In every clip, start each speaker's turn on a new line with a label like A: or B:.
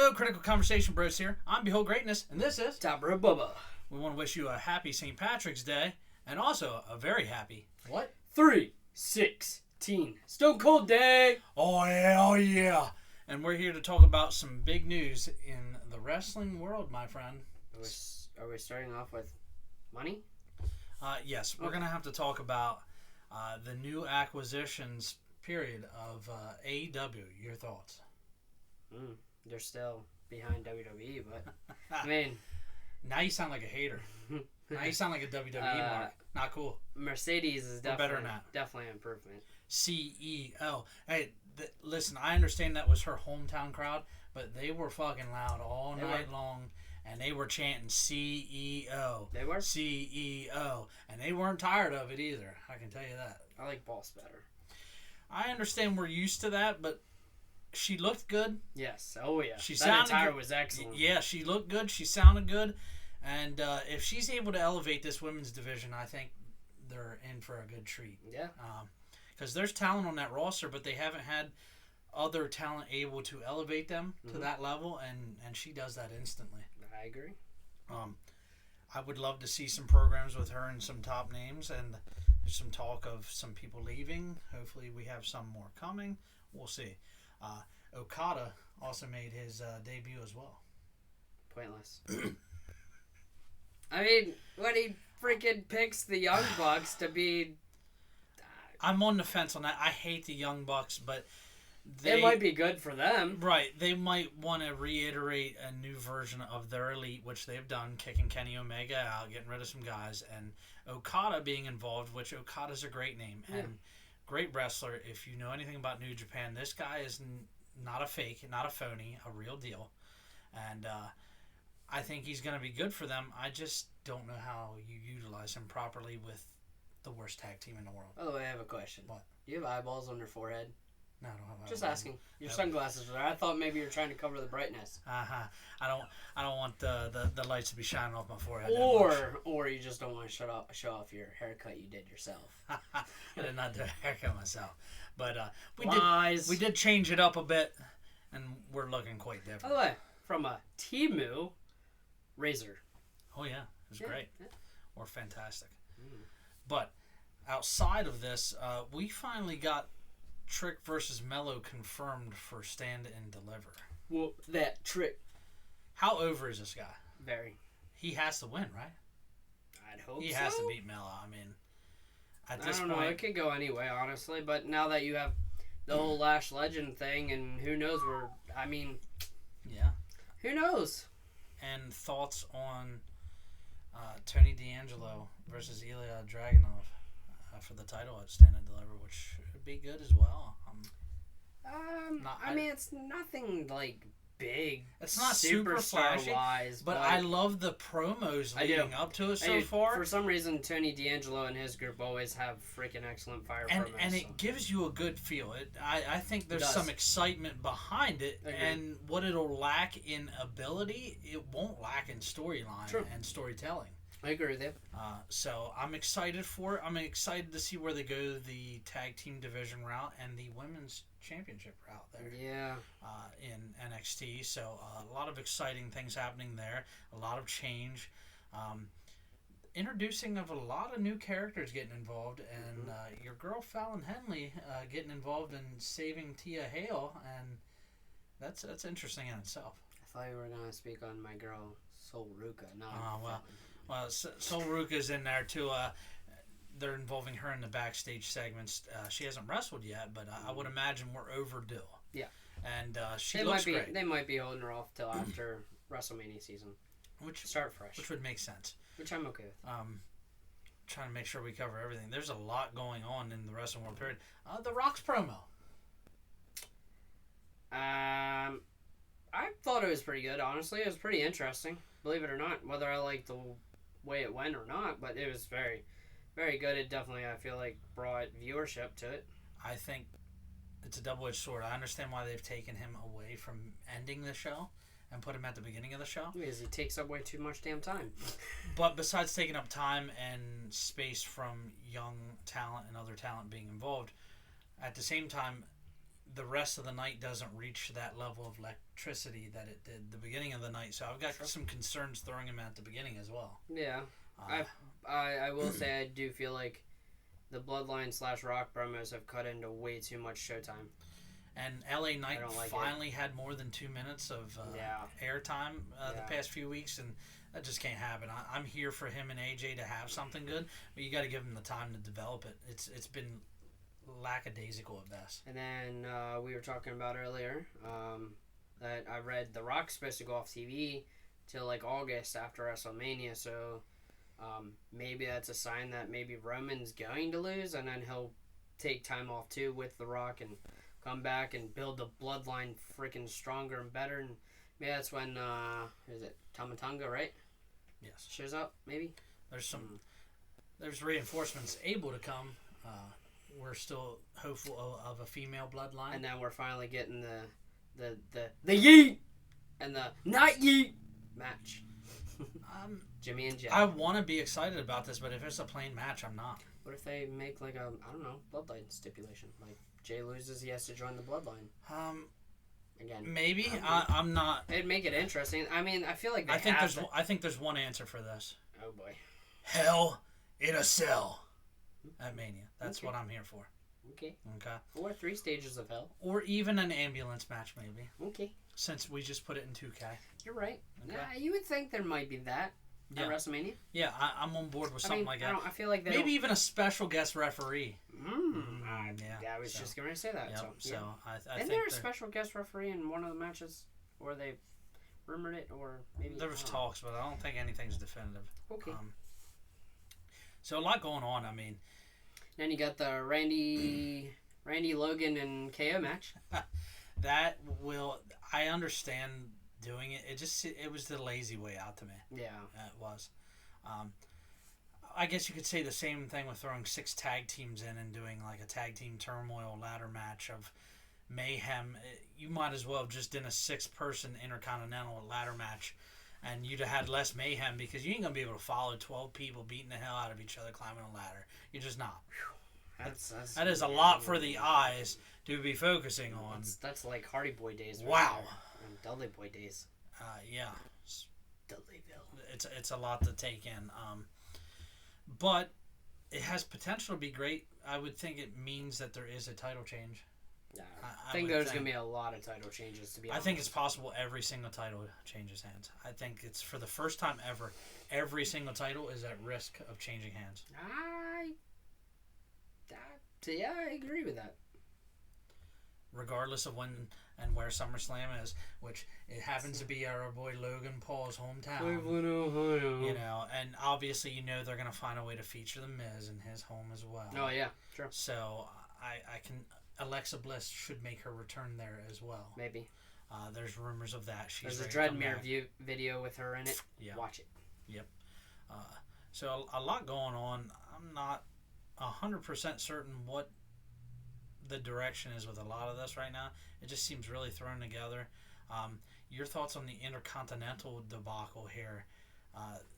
A: Hello, Critical Conversation Bros here. I'm Behold Greatness, and this is
B: Tabra Bubba.
A: We want to wish you a happy St. Patrick's Day, and also a very happy... What?
B: 3/16. Stone Cold Day.
A: Oh, yeah, oh, yeah. And we're here to talk about some big news in the wrestling world, my friend.
B: Are we starting off with money?
A: Yes, we're going to have to talk about the new acquisitions period of AEW. Your thoughts?
B: They're still behind WWE, but I mean...
A: Now you sound like a hater. Now you sound like a WWE mark. Not cool.
B: Mercedes is definitely an improvement.
A: CEO. Hey, listen, I understand that was her hometown crowd, but they were fucking loud all night long, and they were chanting CEO.
B: They were?
A: CEO. And they weren't tired of it either. I can tell you that.
B: I like Boss better.
A: I understand we're used to that, but she looked good.
B: Yes. Oh, yeah.
A: That
B: attire was excellent.
A: Yeah, she looked good. She sounded good. And if she's able to elevate this women's division, I think they're in for a good treat.
B: Yeah.
A: Because there's talent on that roster, but they haven't had other talent able to elevate them to that level, and she does that instantly.
B: I agree.
A: I would love to see some programs with her and some top names, and there's some talk of some people leaving. Hopefully we have some more coming. We'll see. Okada also made his debut as well.
B: Pointless. I mean, when he freaking picks the Young Bucks to be...
A: I'm on the fence on that. I hate the Young Bucks, but
B: it might be good for them.
A: Right. They might want to reiterate a new version of their Elite, which they've done, kicking Kenny Omega out, getting rid of some guys, and Okada being involved, which Okada's a great name.
B: Yeah.
A: And great wrestler. If you know anything about New Japan, this guy is not a fake, not a phony, a real deal. And I think he's going to be good for them. I just don't know how you utilize him properly with the worst tag team in the world.
B: By the way, I have a question.
A: What?
B: Do you have eyeballs on your forehead?
A: No, I don't have eyeballs.
B: Just asking. Your sunglasses are there. I thought maybe you were trying to cover the brightness.
A: I don't want the lights to be shining off my forehead.
B: Or you just don't want to show off your haircut you did yourself.
A: I did not do a haircut myself, but we did change it up a bit, and we're looking quite different.
B: By the way, from a Temu razor.
A: Oh yeah, it was great,
B: yeah.
A: Or fantastic. But outside of this, we finally got Trick versus Mello confirmed for Stand and Deliver.
B: Well, that Trick.
A: How over is this guy?
B: Very.
A: He has to win, right?
B: I'd hope
A: he
B: so.
A: has to beat Mello. I mean, at this
B: I don't know. It could go anyway, honestly. But now that you have the whole Lash Legend thing, and who knows where... I mean...
A: Yeah.
B: Who knows?
A: And thoughts on Tony D'Angelo versus Ilya Dragunov for the title at Stand and Deliver, which would be good as well.
B: I mean, it's nothing like big.
A: It's not super flashy,
B: wise,
A: but I love the promos leading up to it so far.
B: For some reason, Tony D'Angelo and his group always have freaking excellent fire promos.
A: And it gives you a good feel. I think there's some excitement behind it, and what it'll lack in ability, it won't lack in storyline and storytelling.
B: I agree with you.
A: So I'm excited for it. I'm excited to see where they go the tag team division route and the women's championship route there.
B: Yeah.
A: In NXT. So a lot of exciting things happening there. A lot of change. Introducing of a lot of new characters getting involved. And your girl Fallon Henley getting involved in saving Tia Hale. And that's interesting in itself.
B: I thought you were going to speak on my girl Sol Ruka.
A: Well, Sol Ruka's in there too. They're involving her in the backstage segments. She hasn't wrestled yet, but I would imagine we're overdue.
B: Yeah.
A: And she looks great.
B: They might be holding her off till after WrestleMania season. Start fresh.
A: Which would make sense.
B: Which I'm okay with.
A: Trying to make sure we cover everything. There's a lot going on in the wrestling world period. The Rock's promo.
B: I thought it was pretty good, honestly. It was pretty interesting, believe it or not. Whether I like the way it went or not, but it was very, very good. It definitely, I feel like, brought viewership to it.
A: I think it's a double-edged sword. I understand why they've taken him away from ending the show and put him at the beginning of the show.
B: Because he takes up way too much damn time.
A: But besides taking up time and space from young talent and other talent being involved, at the same time, the rest of the night doesn't reach that level of electricity that it did the beginning of the night. So I've got some concerns throwing him at the beginning as well.
B: Yeah. I will say I do feel like the Bloodline / Rock promos have cut into way too much showtime.
A: And LA Knight finally had more than 2 minutes of airtime the past few weeks, and that just can't happen. I'm here for him and AJ to have something good, but you got to give him the time to develop it. It's been lackadaisical at best.
B: And then we were talking about earlier that I read The Rock's supposed to go off TV till like August after WrestleMania, so maybe that's a sign that maybe Roman's going to lose, and then he'll take time off too with The Rock and come back and build the bloodline freaking stronger and better. And maybe that's when is it Tama Tonga, right?
A: Yes.
B: Shows up, maybe.
A: There's reinforcements able to come. We're still hopeful of a female bloodline.
B: And then we're finally getting the yeet and the not yeet match. Jimmy and Jay.
A: I want to be excited about this, but if it's a plain match, I'm not.
B: What if they make like a, I don't know, bloodline stipulation? Like Jay loses, he has to join the bloodline. Again.
A: Maybe. I'm not.
B: It'd make it interesting. I mean, I feel like
A: I think there's one answer for this.
B: Oh boy.
A: Hell in a Cell at Mania. That's what I'm here for.
B: Okay.
A: Okay.
B: Or 3 stages of hell.
A: Or even an ambulance match, maybe.
B: Okay.
A: Since we just put it in 2K.
B: You're right.
A: Okay.
B: You would think there might be that at WrestleMania.
A: Yeah, I'm on board with something like that.
B: I feel like
A: maybe even a special guest referee.
B: I was just going to say that.
A: Yep,
B: so
A: I
B: Isn't
A: think
B: there a special guest referee in one of the matches, or they rumored it, or maybe
A: there was talks, but I don't think anything's definitive.
B: Okay.
A: So a lot going on. I mean,
B: then you got the Randy Logan and KO match.
A: I understand doing it. It was the lazy way out to me.
B: Yeah.
A: It was. I guess you could say the same thing with throwing 6 tag teams in and doing like a tag team turmoil ladder match of mayhem. You might as well have just done a 6-person intercontinental ladder match, and you'd have had less mayhem because you ain't gonna be able to follow 12 people beating the hell out of each other climbing a ladder. You're just not. That is a lot for the eyes to be focusing on.
B: That's like Hardy Boy days.
A: Wow.
B: And Dudley Boy days.
A: Yeah.
B: Dudleyville.
A: It's a lot to take in. But it has potential to be great. I would think it means that there is a title change.
B: Yeah, I think there's going to be a lot of title changes, to be honest.
A: I think it's possible every single title changes hands. I think it's for the first time ever, every single title is at risk of changing hands.
B: I agree with that.
A: Regardless of when and where SummerSlam is, which it happens to be our boy Logan Paul's hometown.
B: Cleveland, Ohio.
A: You know, and obviously they're going to find a way to feature The Miz in his home as well.
B: Oh, yeah, sure.
A: So Alexa Bliss should make her return there as well.
B: Maybe.
A: There's rumors of that.
B: There's a Dreadmere video with her in it.
A: Yeah.
B: Watch it.
A: Yep. So a lot going on. I'm not 100% certain what the direction is with a lot of this right now. It just seems really thrown together. Your thoughts on the Intercontinental debacle here?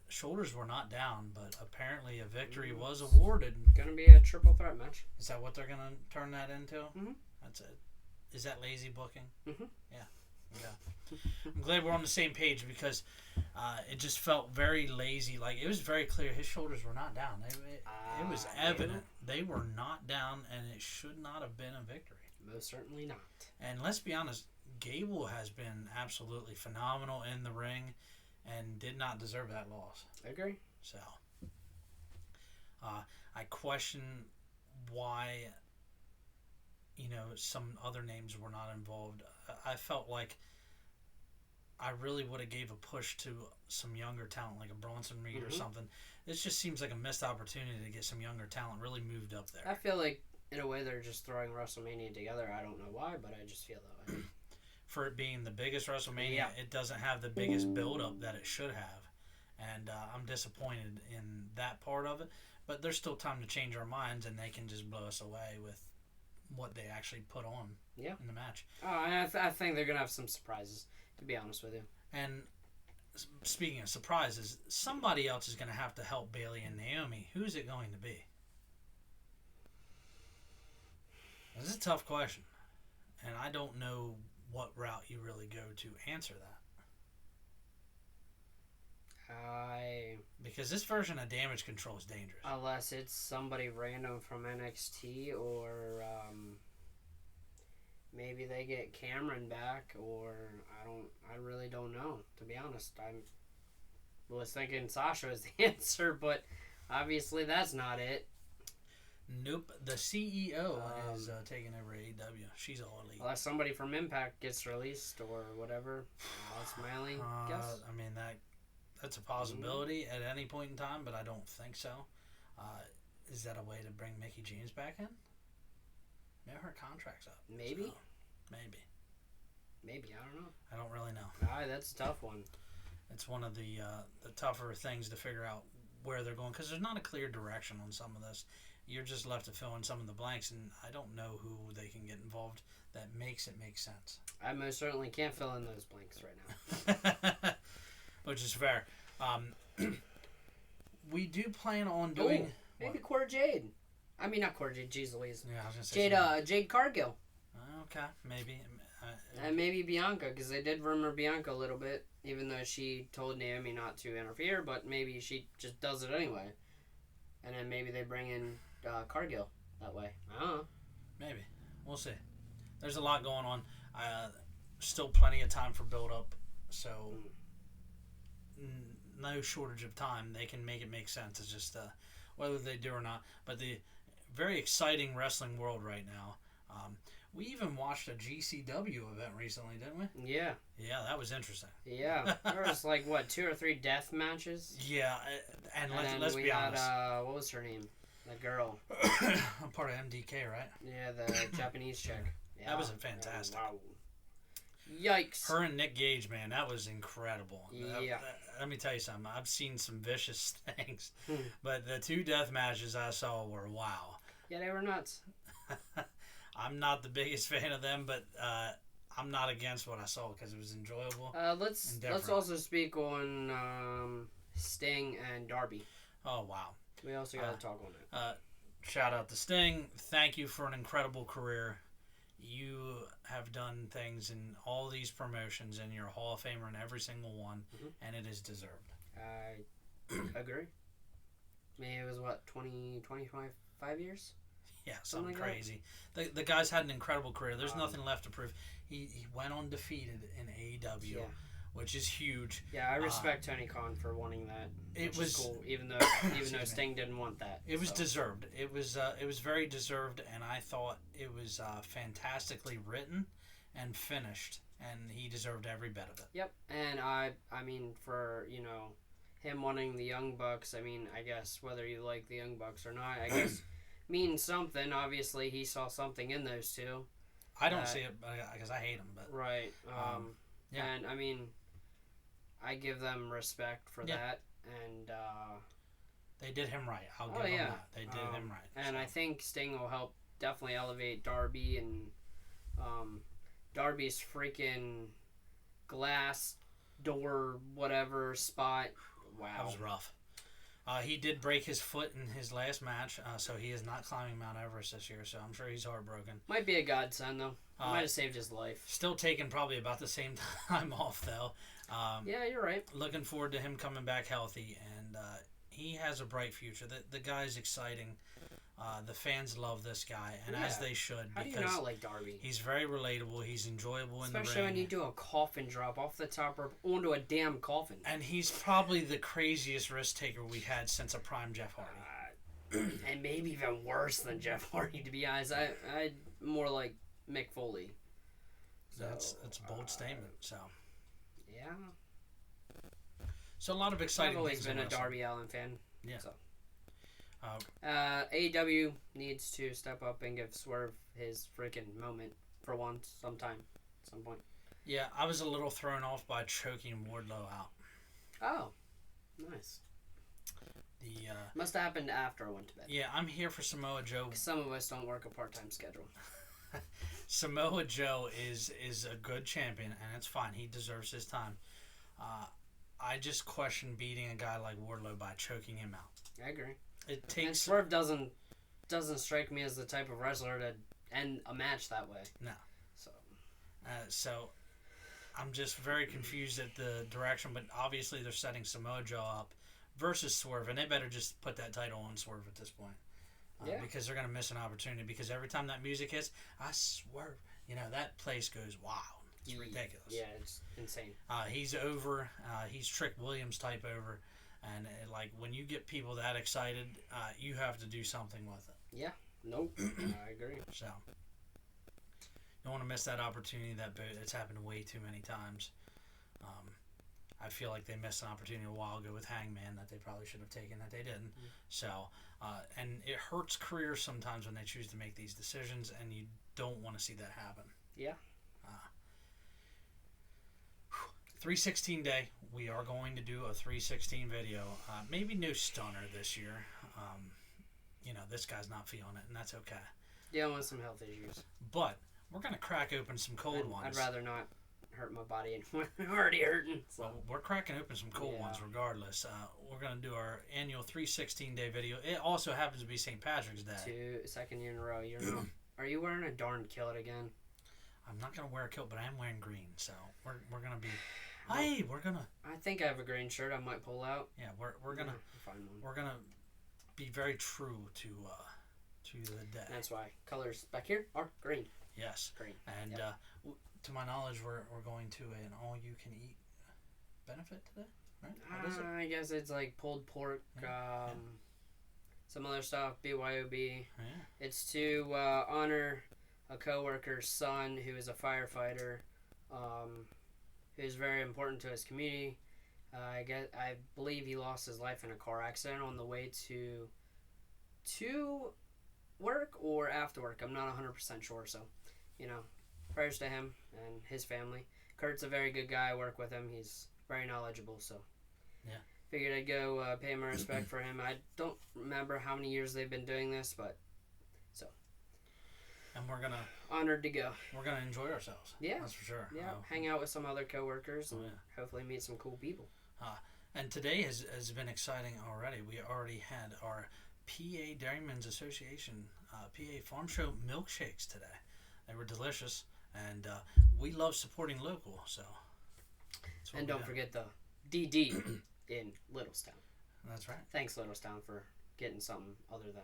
A: Shoulders were not down, but apparently a victory was awarded.
B: Gonna be a triple threat match.
A: Is that what they're gonna turn that into?
B: Mm-hmm.
A: That's it. Is that lazy booking?
B: Mm-hmm.
A: Yeah. I'm glad we're on the same page because it just felt very lazy. Like it was very clear his shoulders were not down. It was evident they were not down, and it should not have been a victory.
B: Most certainly not. And
A: let's be honest, Gable has been absolutely phenomenal in the ring, and did not deserve that loss.
B: I agree.
A: So, I question why, some other names were not involved. I felt like I really would have gave a push to some younger talent, like a Bronson Reed or something. This just seems like a missed opportunity to get some younger talent really moved up there.
B: I feel like, in a way, they're just throwing WrestleMania together. I don't know why, but I just feel that way.
A: For it being the biggest WrestleMania, it doesn't have the biggest build-up that it should have. And I'm disappointed in that part of it. But there's still time to change our minds, and they can just blow us away with what they actually put on in the match.
B: Oh, and I think they're going to have some surprises, to be honest with you.
A: And speaking of surprises, somebody else is going to have to help Bayley and Naomi. Who's it going to be? This is a tough question. and I don't know what route you really go to answer that. Because this version of Damage Control is dangerous.
B: Unless it's somebody random from NXT, or maybe they get Cameron back, or I really don't know, to be honest. I was thinking Sasha is the answer, but obviously that's not it.
A: Nope. The CEO is taking over AEW. She's all elite.
B: Unless somebody from Impact gets released or whatever. That's my only guess.
A: I mean, that's a possibility at any point in time, but I don't think so. Is that a way to bring Mickie James back in? Maybe her contract's up.
B: Maybe.
A: So, maybe.
B: Maybe. I don't know.
A: I don't really know.
B: That's a tough one.
A: It's one of the tougher things to figure out where they're going, because there's not a clear direction on some of this. You're just left to fill in some of the blanks, and I don't know who they can get involved that makes it make sense.
B: I most certainly can't fill in those blanks right now.
A: Which is fair. We do plan on doing...
B: maybe Cora Jade. I mean, not Cora Jade. Jeez Louise.
A: Yeah, I was going to say...
B: Jade Cargill.
A: Okay, maybe.
B: And maybe Bianca, because they did rumor Bianca a little bit, even though she told Naomi not to interfere, but maybe she just does it anyway. And then maybe they bring in Cargill that way. I don't know.
A: Maybe. We'll see. There's a lot going on. Still plenty of time for build-up, so no shortage of time. They can make it make sense. It's just whether they do or not. But the very exciting wrestling world right now. We even watched a GCW event recently, didn't we?
B: Yeah.
A: Yeah, that was interesting.
B: Yeah. There was 2 or 3 death matches.
A: Yeah, and let's be honest.
B: What was her name? The girl.
A: I'm part of MDK, right?
B: Yeah, the Japanese chick. Yeah.
A: That was fantastic.
B: Wow. Yikes.
A: Her and Nick Gage, man, that was incredible.
B: Yeah.
A: Let me tell you something. I've seen some vicious things, but the 2 death matches I saw were wow.
B: Yeah, they were nuts.
A: I'm not the biggest fan of them, but I'm not against what I saw because it was enjoyable.
B: Let's also speak on Sting and Darby.
A: Oh wow!
B: We also got to talk on it.
A: Shout out to Sting. Thank you for an incredible career. You have done things in all these promotions, and you're a Hall of Famer in every single one, and it is deserved.
B: I agree. I mean, it was 25 years?
A: Yeah, something crazy. The guy's had an incredible career. There's nothing left to prove. He went undefeated in AEW, which is huge.
B: Yeah, I respect Tony Khan for wanting that. It was cool, even though Sting didn't want that.
A: It was deserved. It was very deserved, and I thought it was fantastically written and finished, and he deserved every bit of it.
B: Yep, and I mean, for him wanting the Young Bucks, I mean, I guess whether you like the Young Bucks or not, I guess means something. Obviously, he saw something in those two.
A: I don't see it because I hate them, but
B: right.
A: yeah.
B: And I mean, I give them respect for that, and
A: they did him right. I'll give them that. They did him right.
B: And I think Sting will help definitely elevate Darby, and Darby's freaking glass door whatever spot. Wow,
A: that was rough. He did break his foot in his last match, so he is not climbing Mount Everest this year, so I'm sure he's heartbroken.
B: Might be a godsend, though. Might have saved his life.
A: Still taking probably about the same time off, though.
B: Yeah, you're right.
A: Looking forward to him coming back healthy, and he has a bright future. The guy's exciting. The fans love this guy, and as they should.
B: How do you not like Darby?
A: He's very relatable. He's enjoyable in the ring.
B: Especially when you do a coffin drop off the top rope onto a damn coffin.
A: And he's probably the craziest risk taker we had since a prime Jeff Hardy.
B: And maybe even worse than Jeff Hardy, to be honest. I more like Mick Foley.
A: So, that's a bold statement. So
B: yeah.
A: So a lot of exciting.
B: I've always
A: things
B: been a Darby Allin fan.
A: Yeah.
B: So. AEW needs to step up and give Swerve his freaking moment for once, some point.
A: Yeah, I was a little thrown off by choking Wardlow out.
B: Oh, nice. Must have happened after I went to bed.
A: Yeah, I'm here for Samoa Joe.
B: Some of us don't work a part-time schedule.
A: Samoa Joe is a good champion, and it's fine. He deserves his time. I just question beating a guy like Wardlow by choking him out.
B: I agree.
A: It takes.
B: And Swerve doesn't strike me as the type of wrestler to end a match that way.
A: No.
B: So
A: So I'm just very confused at the direction, but obviously they're setting Samoa Joe up versus Swerve, and they better just put that title on Swerve at this point. Because they're going to miss an opportunity, because every time that music hits, I swerve. That place goes wild. It's ridiculous.
B: Yeah, it's insane.
A: He's over. He's Trick Williams type over. And when you get people that excited, you have to do something with it.
B: Yeah. Nope. I agree.
A: So, you don't want to miss that opportunity. It's happened way too many times. I feel like they missed an opportunity a while ago with Hangman that they probably should have taken that they didn't. Mm-hmm. So, and it hurts careers sometimes when they choose to make these decisions, and you don't want to see that happen.
B: Yeah.
A: 316 day. We are going to do a 316 video. Maybe no stunner this year. This guy's not feeling it, and that's okay.
B: Dealing with some health issues.
A: But we're going to crack open some cold ones.
B: I'd rather not hurt my body anymore. I'm already hurting. So.
A: Well, we're cracking open some cold ones regardless. We're going to do our annual 316 day video. It also happens to be St. Patrick's Day.
B: Second year in a row. Are you wearing a darn kilt again?
A: I'm not going to wear a kilt, but I am wearing green. So we're going to be... Hey, we're going to...
B: I think I have a green shirt I might pull out.
A: Yeah, we're going to...
B: Find one.
A: We're going to be very true to the day.
B: That's why colors back here are green.
A: Yes.
B: Green.
A: And to my knowledge, we're going to an all-you-can-eat benefit today, right? What is it?
B: I guess it's like pulled pork, some other stuff, BYOB.
A: Yeah.
B: It's to honor a coworker's son who is a firefighter, who's very important to his community. I believe he lost his life in a car accident on the way to work or after work. I'm not 100% sure, so, prayers to him and his family. Kurt's a very good guy. I work with him. He's very knowledgeable, so
A: yeah.
B: Figured I'd go pay my respect for him. I don't remember how many years they've been doing this, but so.
A: And we're gonna
B: honored to go.
A: We're gonna enjoy ourselves.
B: Yeah,
A: that's for sure.
B: Yeah, hang out with some other coworkers and hopefully meet some cool people.
A: And today has been exciting already. We already had our PA Dairymen's Association PA Farm Show milkshakes today. They were delicious, and we love supporting local. So,
B: and don't forget the DD in Littlestown.
A: That's right.
B: Thanks, Littlestown, for getting something other than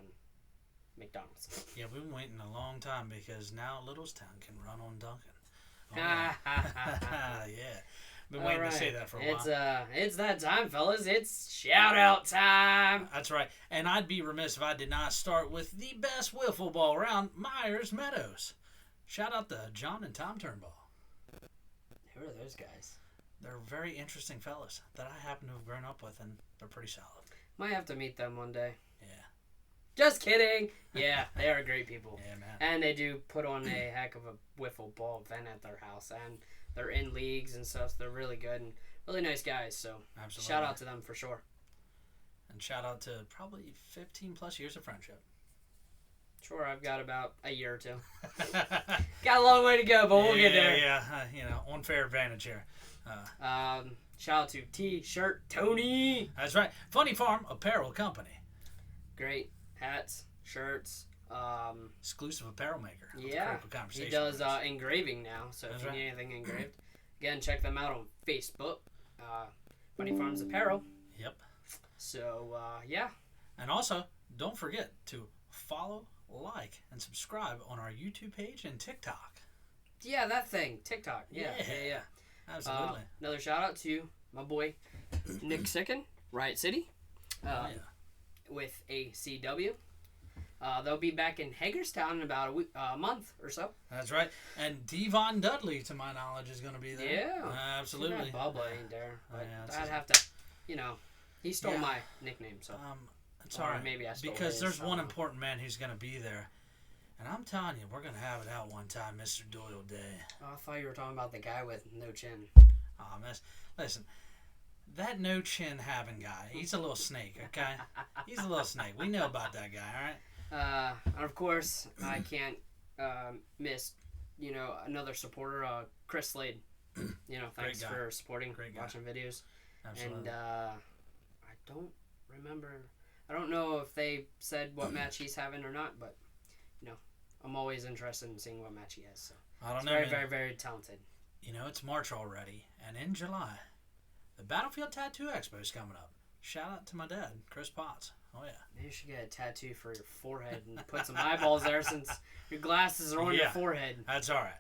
B: McDonald's.
A: Yeah, we've been waiting a long time because now Littlestown can run on Dunkin'. Oh, yeah. Been waiting to say that for a while.
B: It's that time, fellas. It's shout out time.
A: That's right. And I'd be remiss if I did not start with the best wiffle ball around Myers Meadows. Shout out to John and Tom Turnbull.
B: Who are those guys?
A: They're very interesting fellas that I happen to have grown up with, and they're pretty solid.
B: Might have to meet them one day.
A: Yeah.
B: Just kidding. Yeah, they are great people.
A: Yeah, man.
B: And they do put on a heck of a wiffle ball event at their house, and they're in leagues and stuff. So they're really good and really nice guys. So
A: absolutely.
B: Shout out to them for sure.
A: And shout out to probably 15 plus years of friendship.
B: Sure, I've got about a year or two. Got a long way to go, but we'll get there.
A: Yeah, unfair advantage here.
B: Shout out to T-Shirt Tony.
A: That's right. Funny Farm Apparel Company.
B: Great hats, shirts.
A: Exclusive apparel maker.
B: Yeah, he does engraving now. So if you need anything engraved, again, check them out on Facebook. Funny Farms Apparel.
A: Yep.
B: So yeah.
A: And also, don't forget to follow, like, and subscribe on our YouTube page and TikTok.
B: Yeah, that thing, TikTok. Yeah.
A: Absolutely.
B: Another shout out to my boy Nick Sicken, Riot City, with ACW. They'll be back in Hagerstown in about a month or so.
A: That's right. And Devon Dudley, to my knowledge, is going to be there.
B: Yeah.
A: Absolutely.
B: Bubba ain't there. But I'd have to, he stole my nickname, so.
A: It's all right.
B: Maybe I stole
A: because
B: his,
A: there's one important man who's going to be there. And I'm telling you, we're going to have it out one time, Mr. Doyle Day.
B: Oh, I thought you were talking about the guy with no chin.
A: Oh, listen, that no chin having guy, he's a little snake, okay? He's a little snake. We know about that guy, all right?
B: And of course, I can't miss, another supporter, Chris Slade. Thanks for supporting, watching videos.
A: Absolutely.
B: And I don't remember. I don't know if they said what match he's having or not, but I'm always interested in seeing what match he has. So
A: I don't
B: he's
A: know,
B: very,
A: man.
B: very, very talented.
A: You know, it's March already, and in July, the Battlefield Tattoo Expo is coming up. Shout out to my dad, Chris Potts. Oh, yeah.
B: Maybe you should get a tattoo for your forehead and put some eyeballs there since your glasses are on your forehead.
A: That's all right.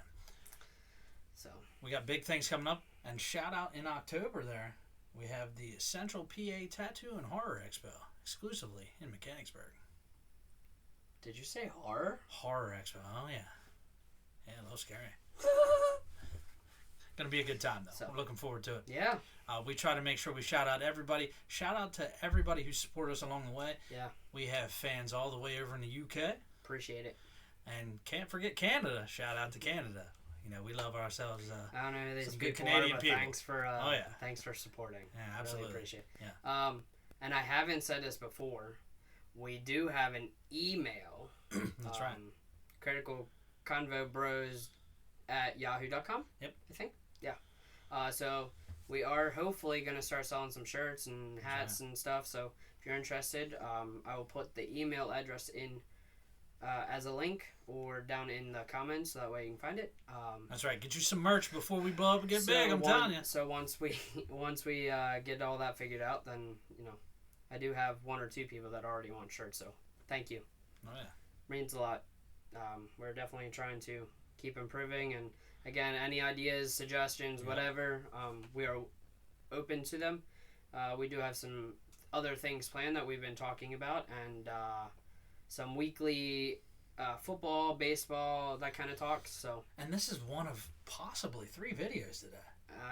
B: So
A: we got big things coming up, and shout out in October there, we have the Central PA Tattoo and Horror Expo exclusively in Mechanicsburg.
B: Did you say horror?
A: Horror Expo. Oh, yeah. Yeah, a little scary. Gonna be a good time, though. I'm looking forward to it.
B: Yeah.
A: We try to make sure we shout out everybody. Shout out to everybody who supported us along the way.
B: Yeah.
A: We have fans all the way over in the UK.
B: Appreciate it.
A: And can't forget Canada. Shout out to Canada. You know, we love ourselves.
B: I don't know who these
A: some
B: people
A: good Canadian
B: are, but
A: people.
B: Thanks for supporting.
A: Yeah, absolutely.
B: Really appreciate it.
A: Yeah.
B: And I haven't said this before. We do have an email.
A: That's right.
B: criticalconvobros@yahoo.com.
A: Yep.
B: I think. Yeah. So we are hopefully going to start selling some shirts and hats and stuff. So if you're interested, I will put the email address in as a link or down in the comments so that way you can find it.
A: That's right. Get you some merch before we blow up and get big. I'm telling you.
B: So once we get all that figured out, then I do have one or two people that already want shirts. So thank you.
A: Oh yeah.
B: Means a lot. We're definitely trying to keep improving, and again, any ideas, suggestions, whatever, we are open to them. We do have some other things planned that we've been talking about, and some weekly football, baseball, that kind of talks. So.
A: And this is one of possibly 3 videos today.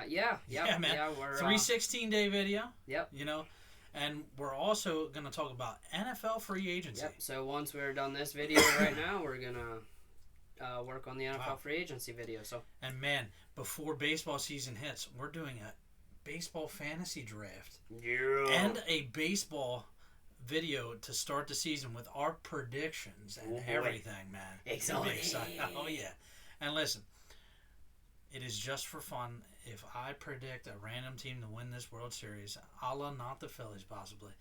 B: Yeah,
A: man.
B: Yeah, we're
A: 3 16-day video.
B: Yep.
A: You know. And we're also going to talk about NFL free agency.
B: Yep. So once we're done this video right now, we're going to work on the NFL free agency video. So.
A: And man, before baseball season hits, we're doing a baseball fantasy draft.
B: Yeah.
A: And a baseball video to start the season with our predictions and everything, man.
B: Exciting.
A: Oh, yeah. And listen, it is just for fun. If I predict a random team to win this World Series, a la not the Phillies possibly,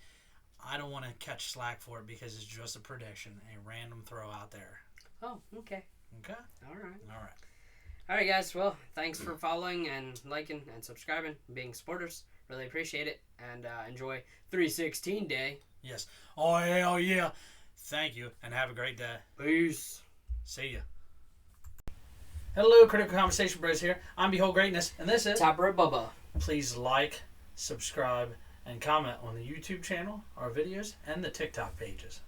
A: I don't want to catch slack for it because it's just a prediction, a random throw out there.
B: Oh, okay.
A: Okay?
B: All right.
A: All
B: right, guys. Well, thanks for following and liking and subscribing and being supporters. Really appreciate it. And enjoy 316 Day.
A: Yes. Oh, hell yeah. Thank you, and have a great day.
B: Peace.
A: See ya. Hello, Critical Conversation Bros here. I'm Behold Greatness, and this is
B: Tapper Bubba.
A: Please like, subscribe, and comment on the YouTube channel, our videos, and the TikTok pages.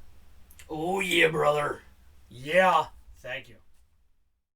B: Oh, yeah, brother.
A: Yeah. Thank you.